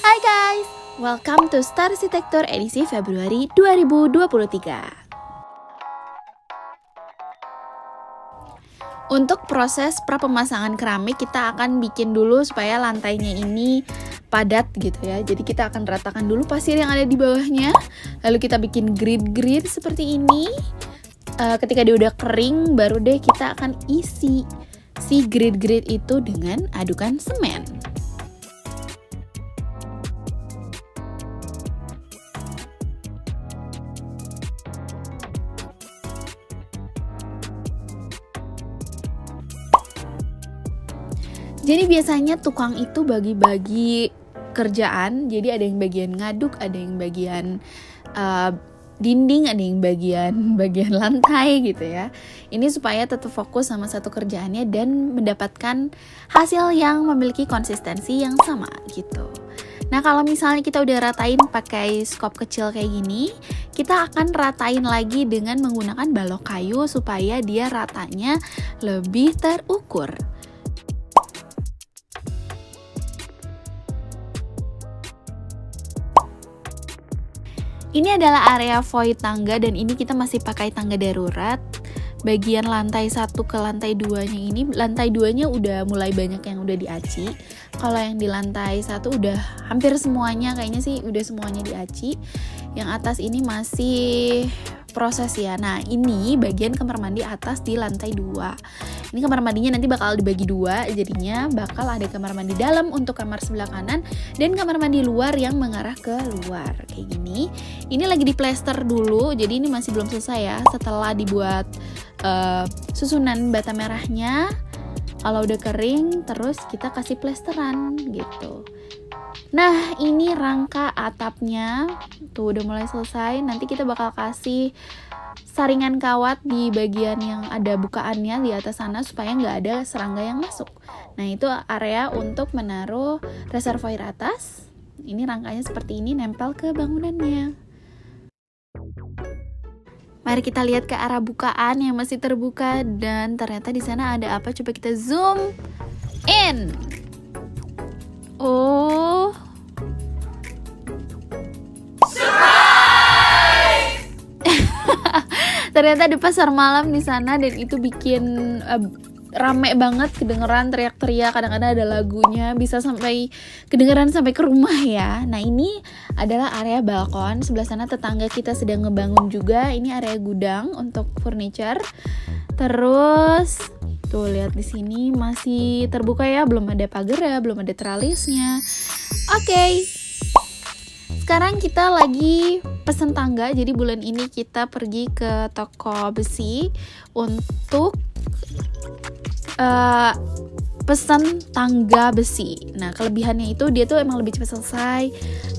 Hai guys, welcome to Star Arsitektur edisi Februari 2023. Untuk proses pra-pemasangan keramik, kita akan bikin dulu supaya lantainya ini padat gitu ya. Jadi kita akan ratakan dulu pasir yang ada di bawahnya. Lalu kita bikin grid-grid seperti ini. Ketika dia udah kering, baru deh kita akan isi si grid-grid itu dengan adukan semen. Jadi biasanya tukang itu bagi-bagi kerjaan. Jadi ada yang bagian ngaduk, ada yang bagian dinding, ada yang bagian lantai gitu ya. Ini supaya tetap fokus sama satu kerjaannya dan mendapatkan hasil yang memiliki konsistensi yang sama gitu. Nah, kalau misalnya kita udah ratain pakai skop kecil kayak gini, kita akan ratain lagi dengan menggunakan balok kayu supaya dia ratanya lebih terukur. Ini adalah area void tangga dan ini kita masih pakai tangga darurat. Bagian lantai 1 ke lantai 2-nya ini, lantai 2-nya udah mulai banyak yang udah diaci. Kalau yang di lantai 1 udah hampir semuanya, kayaknya sih udah semuanya diaci. Yang atas ini masih proses ya. Nah, ini bagian kamar mandi atas di lantai 2. Ini kamar mandinya nanti bakal dibagi 2, jadinya bakal ada kamar mandi dalam untuk kamar sebelah kanan dan kamar mandi luar yang mengarah ke luar kayak gini. Ini lagi di plester dulu, jadi ini masih belum selesai ya. Setelah dibuat susunan bata merahnya, kalau udah kering terus kita kasih plesteran gitu. Nah, ini rangka atapnya tuh udah mulai selesai. Nanti kita bakal kasih saringan kawat di bagian yang ada bukaannya di atas sana supaya nggak ada serangga yang masuk. Nah, itu area untuk menaruh reservoir atas. Ini rangkanya seperti ini, nempel ke bangunannya. Mari kita lihat ke arah bukaan yang masih terbuka dan ternyata di sana ada apa? Coba kita zoom in. Oh, surprise! Ternyata ada pasar malam di sana dan itu bikin rame banget, kedengeran teriak-teriak, kadang-kadang ada lagunya, bisa sampai kedengeran sampai ke rumah ya. Nah, ini adalah area balkon. Sebelah sana tetangga kita sedang ngebangun juga. Ini area gudang untuk furniture. Terus tuh lihat di sini masih terbuka ya, belum ada pagar, belum ada tralisnya. Oke. Sekarang kita lagi pesen tangga. Jadi bulan ini kita pergi ke toko besi untuk pesan tangga besi. Nah, kelebihannya itu dia tuh emang lebih cepat selesai,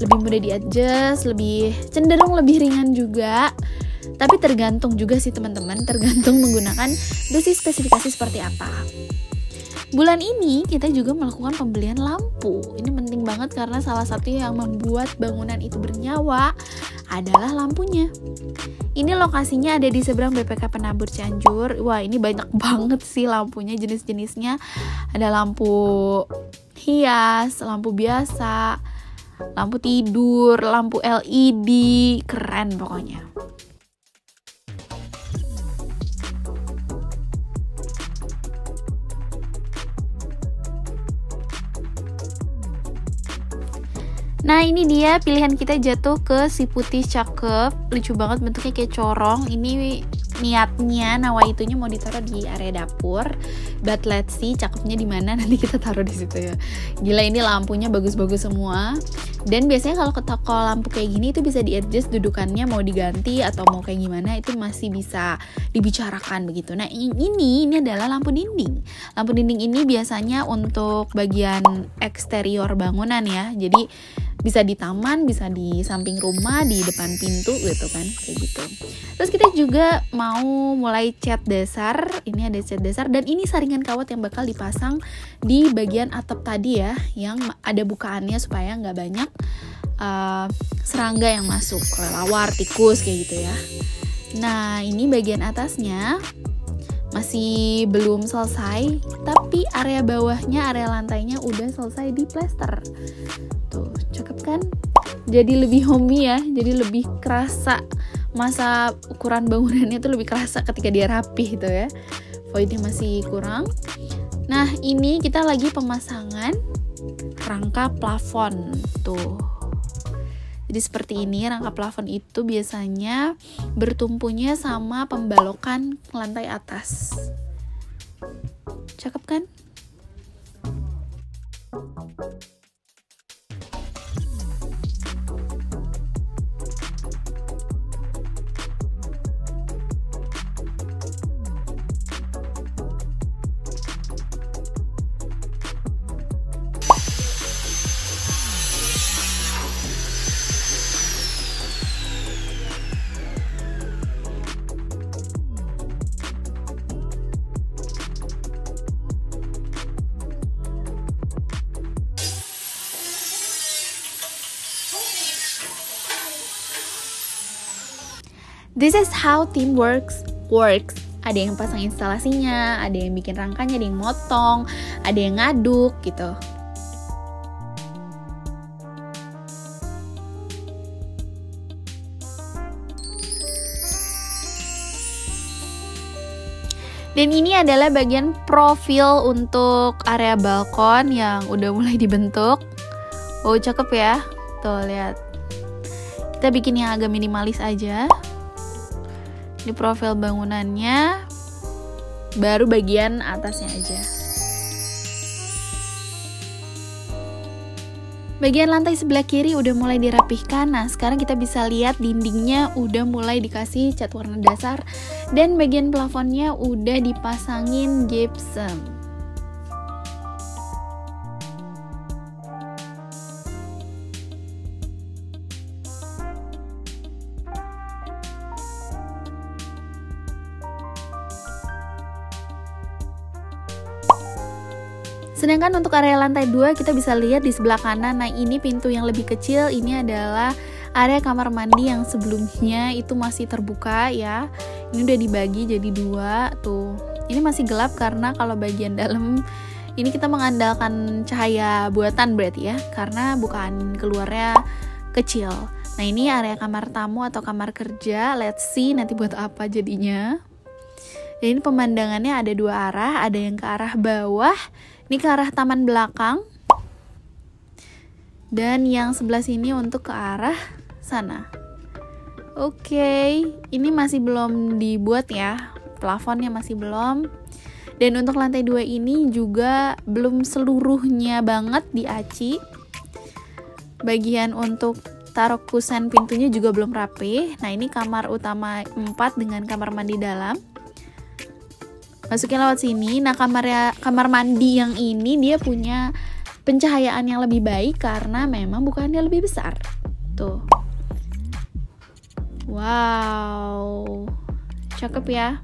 lebih mudah di-adjust, lebih cenderung lebih ringan juga. Tapi tergantung juga sih teman-teman, tergantung menggunakan besi spesifikasi seperti apa. Bulan ini kita juga melakukan pembelian lampu. Ini penting banget karena salah satu yang membuat bangunan itu bernyawa adalah lampunya. Ini lokasinya ada di seberang BPK Penabur Cianjur. Wah, ini banyak banget sih lampunya, jenis-jenisnya. Ada lampu hias, lampu biasa, lampu tidur, lampu LED, keren pokoknya. Nah, ini dia pilihan kita jatuh ke si putih cakep, lucu banget bentuknya kayak corong. Ini niatnya nawaitunya mau ditaruh di area dapur, but let's see cakepnya di mana, nanti kita taruh di situ ya. Gila, ini lampunya bagus-bagus semua. Dan biasanya kalau ke toko lampu kayak gini itu bisa di-adjust dudukannya, mau diganti atau mau kayak gimana itu masih bisa dibicarakan begitu. Nah, ini adalah lampu dinding. Lampu dinding ini biasanya untuk bagian eksterior bangunan ya. Jadi bisa di taman, bisa di samping rumah, di depan pintu gitu kan, kayak gitu. Terus kita juga mau mulai cat dasar. Ini ada cat dasar dan ini saringan kawat yang bakal dipasang di bagian atap tadi ya, yang ada bukaannya supaya nggak banyak serangga yang masuk, kelelawar, tikus kayak gitu ya. Nah, ini bagian atasnya masih belum selesai, tapi area bawahnya, area lantainya udah selesai di plester. Tuh, cakep kan? Jadi lebih homey ya, jadi lebih kerasa masa ukuran bangunannya tuh lebih kerasa ketika dia rapih gitu ya. Voidnya masih kurang. Nah, ini kita lagi pemasangan rangka plafon tuh. Jadi seperti ini, rangka plafon itu biasanya bertumpunya sama pembalokan lantai atas. Cakep kan? This is how team works. Ada yang pasang instalasinya, ada yang bikin rangkanya, ada yang motong, ada yang ngaduk gitu. Dan ini adalah bagian profil untuk area balkon yang udah mulai dibentuk. Oh, cakep ya. Tuh, lihat. Kita bikin yang agak minimalis aja. Ini profil bangunannya, baru bagian atasnya aja. Bagian lantai sebelah kiri udah mulai dirapihkan. Nah, sekarang kita bisa lihat dindingnya udah mulai dikasih cat warna dasar, dan bagian plafonnya udah dipasangin gypsum. Sedangkan untuk area lantai 2 kita bisa lihat di sebelah kanan. Nah, ini pintu yang lebih kecil, ini adalah area kamar mandi yang sebelumnya itu masih terbuka ya. Ini udah dibagi jadi 2 tuh. Ini masih gelap karena kalau bagian dalam ini kita mengandalkan cahaya buatan berarti ya, karena bukan keluarnya kecil. Nah, ini area kamar tamu atau kamar kerja. Let's see nanti buat apa jadinya. Dan ini pemandangannya ada 2 arah, ada yang ke arah bawah, ini ke arah taman belakang, dan yang sebelah sini untuk ke arah sana. Oke, ini masih belum dibuat ya, plafonnya masih belum. Dan untuk lantai 2 ini juga belum seluruhnya banget diaci. Bagian untuk taruh kusen pintunya juga belum rapi. Nah, ini kamar utama 4 dengan kamar mandi dalam. Masukin lewat sini. Nah, kamar mandi yang ini dia punya pencahayaan yang lebih baik karena memang bukannya lebih besar. Tuh. Wow. Cakep ya.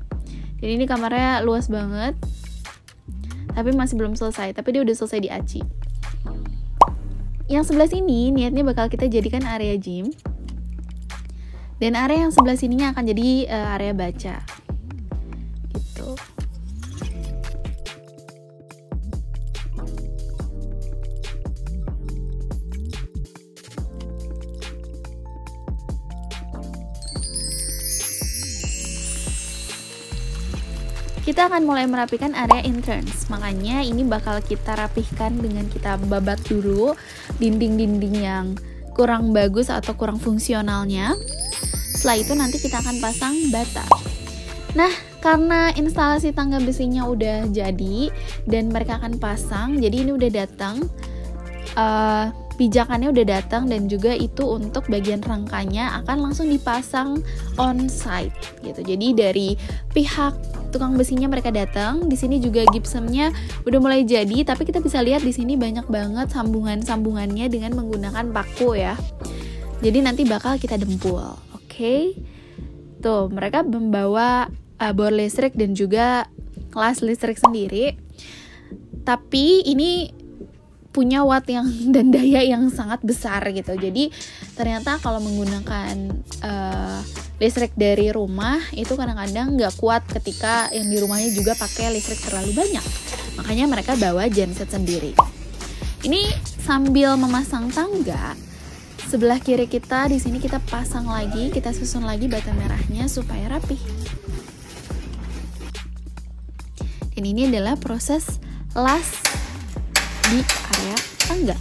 Jadi ini kamarnya luas banget. Tapi masih belum selesai, tapi dia udah selesai diaci. Yang sebelah sini niatnya bakal kita jadikan area gym. Dan area yang sebelah sininya akan jadi area baca. Gitu. Kita akan mulai merapikan area entrance. Makanya ini bakal kita rapihkan dengan kita babat dulu dinding-dinding yang kurang bagus atau kurang fungsionalnya. Setelah itu nanti kita akan pasang bata. Nah, karena instalasi tangga besinya udah jadi dan mereka akan pasang, jadi ini udah datang. Pijakannya udah datang dan juga itu untuk bagian rangkanya akan langsung dipasang on site gitu. Jadi dari pihak tukang besinya mereka datang. Di sini juga gypsumnya udah mulai jadi, tapi kita bisa lihat di sini banyak banget sambungan-sambungannya dengan menggunakan paku ya. Jadi nanti bakal kita dempul. Oke. Tuh, mereka membawa bor listrik dan juga las listrik sendiri. Tapi ini punya watt yang dan daya yang sangat besar gitu. Jadi ternyata kalau menggunakan listrik dari rumah itu kadang-kadang nggak kuat ketika yang di rumahnya juga pakai listrik terlalu banyak. Makanya mereka bawa genset sendiri. Ini sambil memasang tangga, sebelah kiri kita di sini kita pasang lagi, kita susun lagi bata merahnya supaya rapi. Dan ini adalah proses las di area tangga.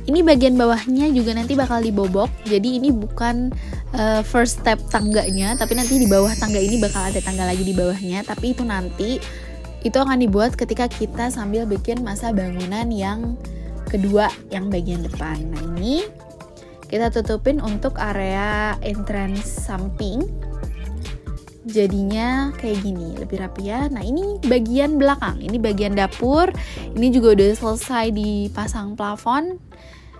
Ini bagian bawahnya juga nanti bakal dibobok. Jadi ini bukan first step tangganya, tapi nanti di bawah tangga ini bakal ada tangga lagi di bawahnya. Tapi itu nanti itu akan dibuat ketika kita sambil bikin masa bangunan yang kedua, yang bagian depan. Nah ini kita tutupin untuk area entrance samping. Jadinya kayak gini, lebih rapi ya. Nah ini bagian belakang, ini bagian dapur. Ini juga udah selesai dipasang plafon.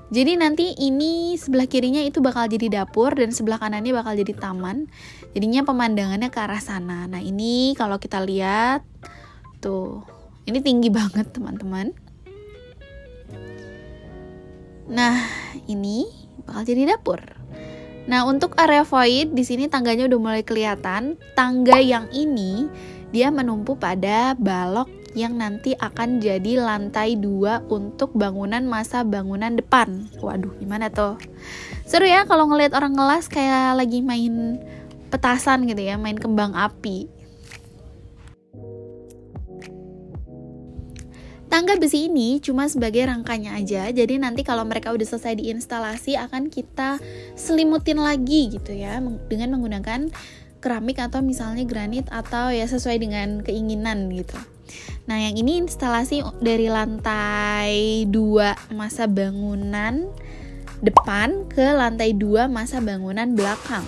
Jadi nanti ini sebelah kirinya itu bakal jadi dapur dan sebelah kanannya bakal jadi taman. Jadinya pemandangannya ke arah sana. Nah ini kalau kita lihat tuh, ini tinggi banget teman-teman. Nah ini bakal jadi dapur. Nah untuk area void di sini tangganya udah mulai kelihatan. Tangga yang ini dia menumpu pada balok yang nanti akan jadi lantai 2 untuk bangunan masa bangunan depan. Waduh, gimana tuh? Seru ya kalau ngelihat orang ngelas kayak lagi main petasan gitu ya, main kembang api. Tangga besi ini cuma sebagai rangkanya aja, jadi nanti kalau mereka udah selesai diinstalasi akan kita selimutin lagi gitu ya, dengan menggunakan keramik atau misalnya granit atau ya sesuai dengan keinginan gitu. Nah yang ini instalasi dari lantai 2 masa bangunan depan ke lantai 2 masa bangunan belakang.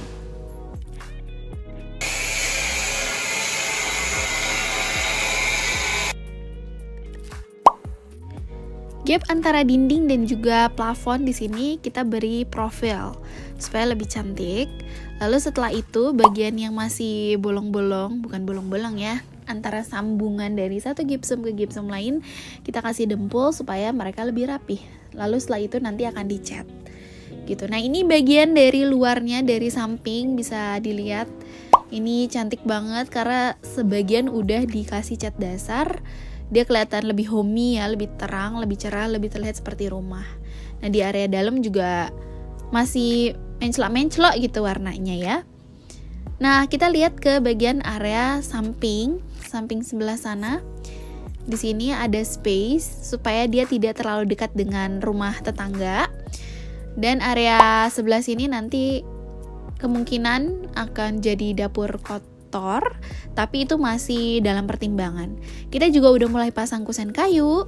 Gap antara dinding dan juga plafon di sini kita beri profil supaya lebih cantik. Lalu setelah itu bagian yang masih bolong-bolong, bukan bolong-bolong ya, antara sambungan dari satu gipsum ke gipsum lain kita kasih dempul supaya mereka lebih rapi. Lalu setelah itu nanti akan dicat gitu. Nah ini bagian dari luarnya, dari samping bisa dilihat. Ini cantik banget karena sebagian udah dikasih cat dasar. Dia kelihatan lebih homey ya, lebih terang, lebih cerah, lebih terlihat seperti rumah. Nah di area dalam juga masih menclok-menclok gitu warnanya ya. Nah kita lihat ke bagian area samping sebelah sana. Di sini ada space supaya dia tidak terlalu dekat dengan rumah tetangga. Dan area sebelah sini nanti kemungkinan akan jadi dapur kotor, tapi itu masih dalam pertimbangan. Kita juga udah mulai pasang kusen kayu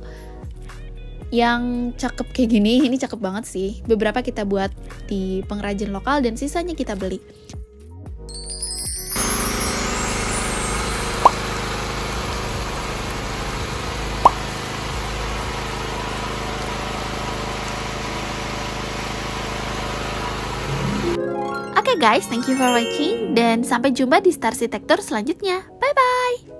yang cakep kayak gini. Ini cakep banget sih. Beberapa kita buat di pengrajin lokal dan sisanya kita beli. Oke guys, thank you for watching dan sampai jumpa di Star Arsitektur selanjutnya. Bye bye.